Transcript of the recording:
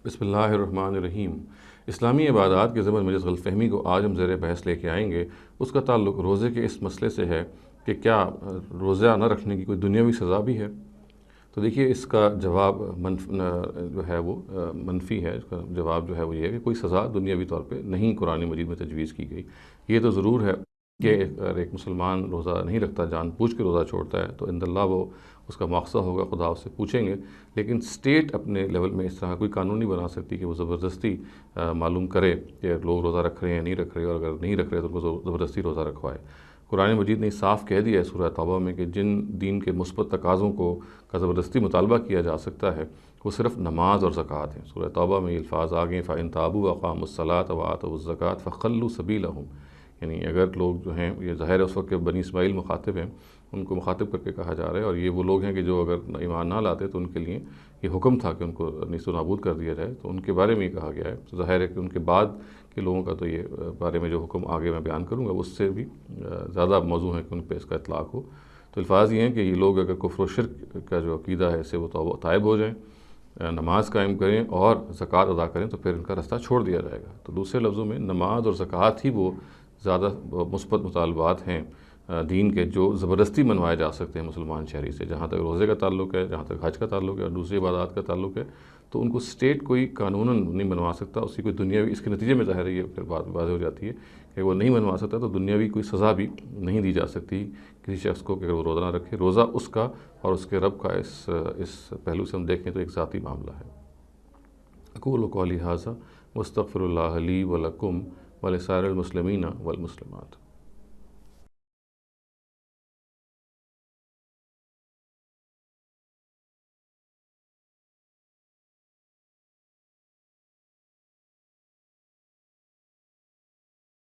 بسم اللہ الرحمن الرحیم۔ اسلامی عبادات کے ضمن میں جس غلط فہمی کو آج ہم زیر بحث لے کے آئیں گے، اس کا تعلق روزے کے اس مسئلے سے ہے کہ کیا روزہ نہ رکھنے کی کوئی دنیاوی سزا بھی ہے؟ تو دیکھیے، اس کا جواب جو ہے وہ منفی ہے۔ اس کا جواب جو ہے وہ یہ ہے کہ کوئی سزا دنیاوی طور پہ نہیں قرآن مجید میں تجویز کی گئی۔ یہ تو ضرور ہے کہ اگر ایک مسلمان روزہ نہیں رکھتا، جان بوجھ کے روزہ چھوڑتا ہے، تو عند اللہ وہ اس کا مواخذہ ہوگا، خدا اس سے پوچھیں گے۔ لیکن اسٹیٹ اپنے لیول میں اس طرح کوئی قانون نہیں بنا سکتی کہ وہ زبردستی معلوم کرے کہ لوگ روزہ رکھ رہے ہیں یا نہیں رکھ رہے، اور اگر نہیں رکھ رہے تو ان کو زبردستی روزہ رکھوائے۔ قرآن مجید نے صاف کہہ دیا ہے سورہ توبہ میں کہ جن دین کے مثبت تقاضوں کا زبردستی مطالبہ کیا جا سکتا ہے وہ صرف نماز اور زکوٰۃ ہیں۔ سورہ توبہ میں یہ الفاظ آگے فَإِن تَابُوا وَأَقَامُوا الصَّلَاةَ وَآتَوُا الزَّكَاةَ فَخَلُّوا سَبِيلَهُمْ، یعنی اگر لوگ جو ہیں، یہ ظاہر ہے اس وقت کے بنی اسماعیل مخاطب ہیں، ان کو مخاطب کر کے کہا جا رہا ہے، اور یہ وہ لوگ ہیں کہ جو اگر ایمان نہ لاتے تو ان کے لیے یہ حکم تھا کہ ان کو نیست و نابود کر دیا جائے، تو ان کے بارے میں یہ کہا گیا ہے۔ تو ظاہر ہے کہ ان کے بعد کے لوگوں کا تو یہ بارے میں جو حکم آگے میں بیان کروں گا اس سے بھی زیادہ موضوع ہے کہ ان پہ اس کا اطلاق ہو۔ تو الفاظ یہ ہیں کہ یہ لوگ اگر کفر و شرک کا جو عقیدہ ہے اس سے وہ تائب ہو جائیں، نماز قائم کریں اور زکوٰۃ ادا کریں، تو پھر ان کا رستہ چھوڑ دیا جائے گا۔ تو دوسرے لفظوں میں نماز اور زکوٰۃ ہی وہ زیادہ مثبت مطالبات ہیں دین کے جو زبردستی منوائے جا سکتے ہیں مسلمان شہری سے۔ جہاں تک روزے کا تعلق ہے، جہاں تک حج کا تعلق ہے اور دوسری عبادات کا تعلق ہے، تو ان کو اسٹیٹ کوئی قانوناً نہیں منوا سکتا۔ اس کی کوئی دنیاوی، اس کے نتیجے میں ظاہر ہے یہ پھر بات واضح ہو جاتی ہے کہ وہ نہیں منوا سکتا، تو دنیاوی کوئی سزا بھی نہیں دی جا سکتی کسی شخص کو کہ اگر وہ روزہ نہ رکھے۔ روزہ اس کا اور اس کے رب کا اس پہلو سے ہم دیکھیں تو ایک ذاتی معاملہ ہے۔ اقول قولی ھذا واستغفر اللہ لی ولکم ولسائر المسلمین والمسلمات۔